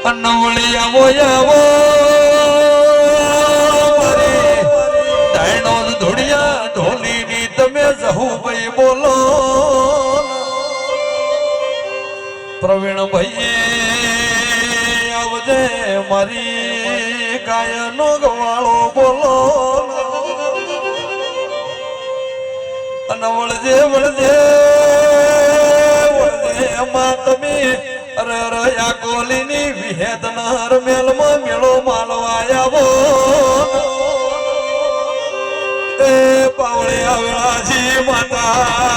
અનવળી આવો આવો ધાયણો ધોડિયા ઢોલીની તમે જહુ ભાઈ બોલો પ્રવીણ ભાઈ આવજે મારી ગાયનો ગવાળો બોલો અને વળજે વળજે વળજે એમાં તમે અરે અરે આ ગોલીની વિહેદનાર મેલમાં મેળો માલવા આવો એ પાવળે આવળાજી માતા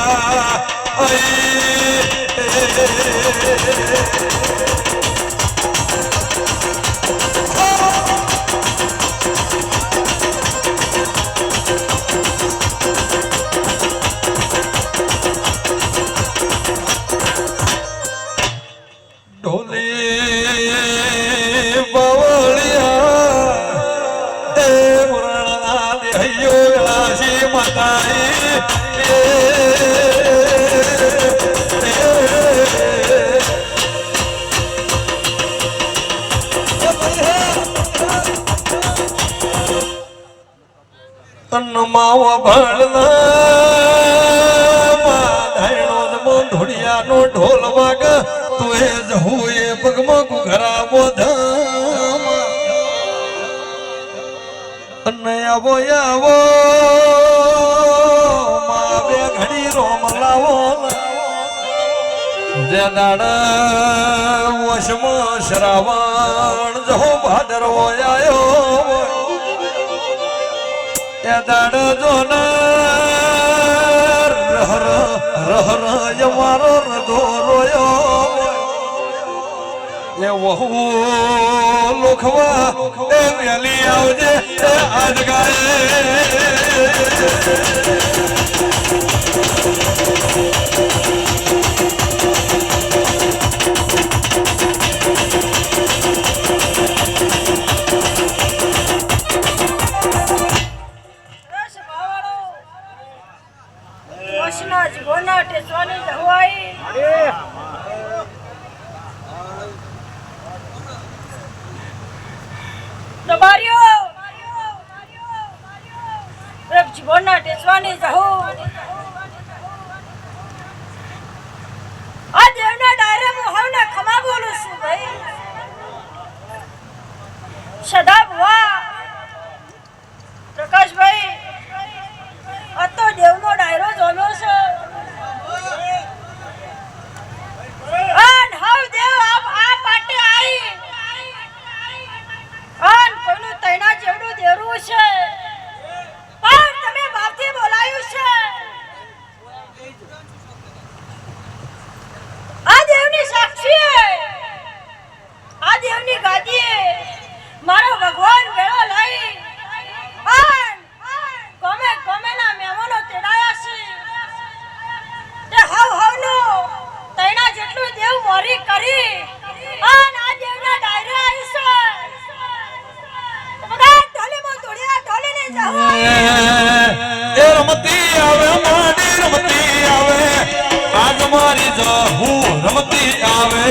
માવા ભણના ધોડિયા નો ઢોલ વાગ તું એ જહું એ પગમાં ઘરા બોધા અને આવો આવો માવે ઘડી રોમ લાવો જે દાડ વશમાં શ્રાવણ જહો ભાદરવો આયો દાડ જોનાર રહર રહર યમારો રધો રોયો એ વહુ લોખવા એ વેલી આવજે આજ ગાય સદા ભુવા પ્રકાશભાઈ આ તો દેવનો ડાયરો જોમ્યો છે અન હવ દેવ આ પાટે આવી અન કોઈનું તૈણા જેવડું દેરું છે પણ તમે બાપથી બોલાયું છે આ દેવની સાક્ષી આ દેવની ગાદીએ મારો ભગવાન વેળો લઈ ગમે ગમે ના મહેમાનો તેડાયા છે તે હવ હવનો તૈણા જેટલું દેવ મોરી કરી અને આ દેવના ડાયરે આવી છે બધા ઢોલીમાં તોડ્યા ઢોલીને જાવ એ રમતી આવે માડી રમતી આવે આજ મારી જહુ રમતી આવે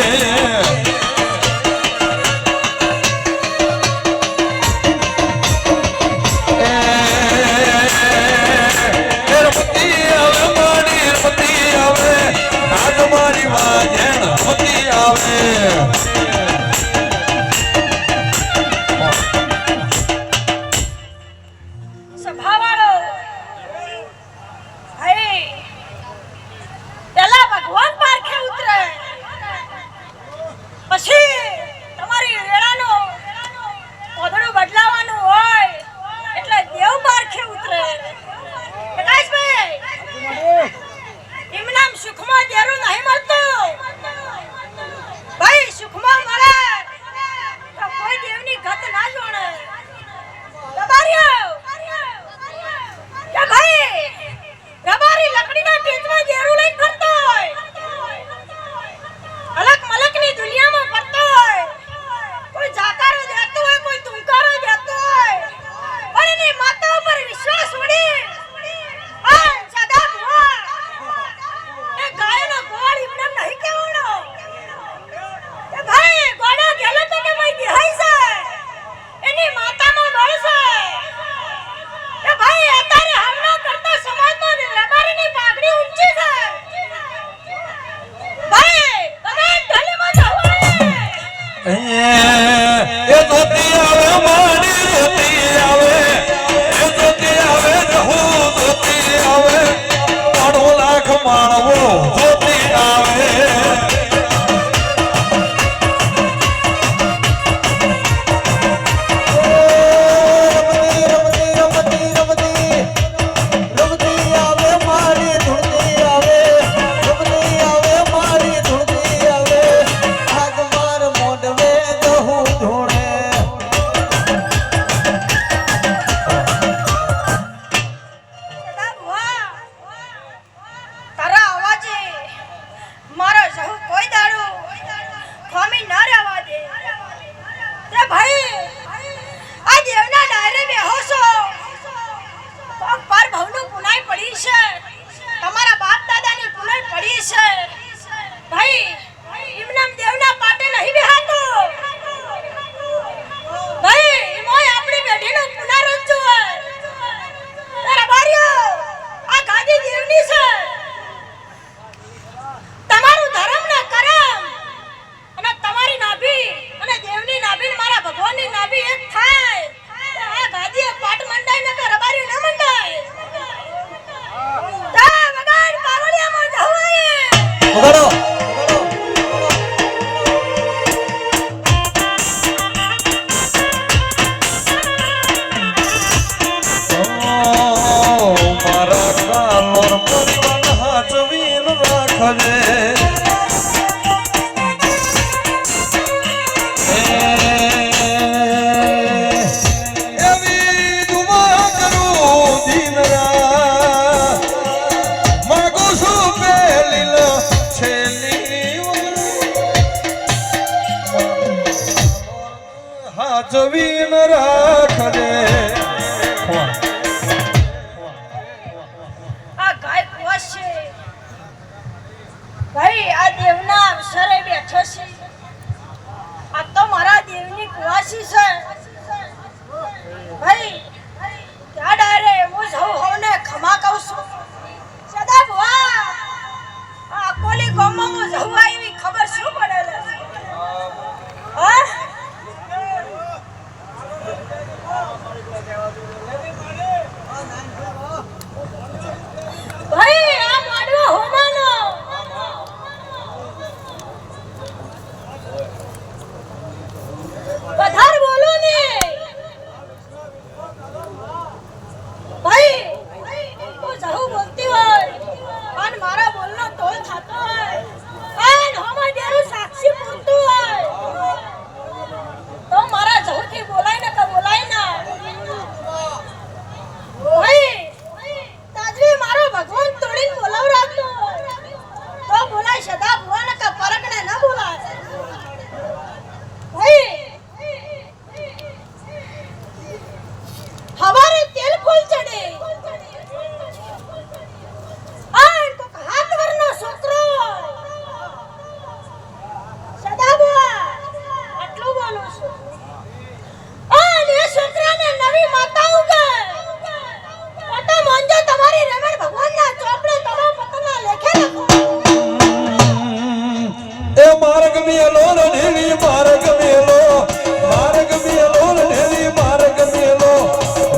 અલગ મલકની દુનિયામાં ફરતો માડી જોતી આવે એ જોતી આવે જહુ જોતી આવે 9 લાખ માણવો જોતી આવે સદા ભુવા, તારા અવાજે મારો જહુ કોઈ દાડો ખમી ન રહેવા દે. તે ભાઈ આ દેવના ડાયરે બેહો છો, પગ પર ભવનું પુનાઈ પડી છે, તમારા બાપ દાદાની પુનાઈ પડી છે. ભાઈ એમનામ દેવના પાટે નહીં બેહાતો. ભાઈ મોય આપણી બેઠીનું પુનરુજ્જુ હોય. તારા બારીઓ આ ગાદી દેવની છે. તમારું ધર્મ ને કરમ અને તમારી નાભી અને દેવની નાભી ને મારા ભગવાનની નાભી એક થાય તો આ ગાદીએ પાટ મંડાય ને કે રબારી ન મંડાય. તા વગાડ પાવડિયામાં જવાય. વગાડો મારા કાલોર પરિવાર હાચવીન રાખજે એવી દુઆ કરું દિન રાત માગું છું પેલી છેલ્લી હાચવીન રાખજે આ ગાય કુવાસ છે. ભાઈ આ દેવના અવસરે બેઠો છે. આ તો મારા દેવની કુવાસી છે. ભાઈ ત્યાં ડાયરે હું જઉં હોને ખમા કહું છું. સદા ભુવા આ અકોલી ગામમાં હું જઉં આવી ખબર શું પડે છે? હા ભાઈ આ માડવો હોમાનો વધાર બોલો ને. ભાઈ હું જહુ બોલતી હોય અને મારા બોલનો તોલ થતો હોય અને હોમા ડેરું સાક્ષી પૂરતું હોય તો મારા જહુથી બોલાય ને કે બોલાય ના. ભાઈ તાજવી મારો ભગવાન તોડીને બોલાવરાતો તો બોલાય સદા ભુવાને કે પરગણે ન બોલાય. ભાઈ હવારે તેલ ફૂલ ચડે આન તો હાથ વરનો છોકરો સદા ભુવા આટલું બોલું છું. આન એ છોકરાને નવી માતા ઉગે પતા મોંજો તમારી રમણ ભગવાનના ચોપડે તમામ પતના લેખે લખો. એ માર્ગ મેલો ઢેલી માર્ગ મેલો માર્ગ મેલો ઢેલી માર્ગ મેલો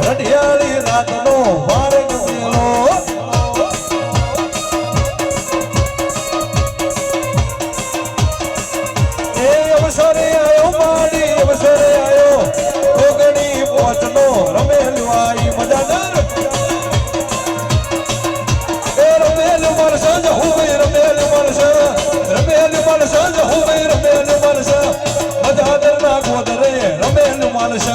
રઢિયાળી રાતનો માર્ગ મેલો એ અવસરે આયો માડી અવસરે આયો ઓગણી પોચનો રમેલ વાઈ મજાદાર એ રમેલ વર્ષ જહુ રમેલ વર્ષ રમેલ વર્ષ જહુ રમેલ વર્ષ મજાદર ના ગોદરે રમેલ વર્ષ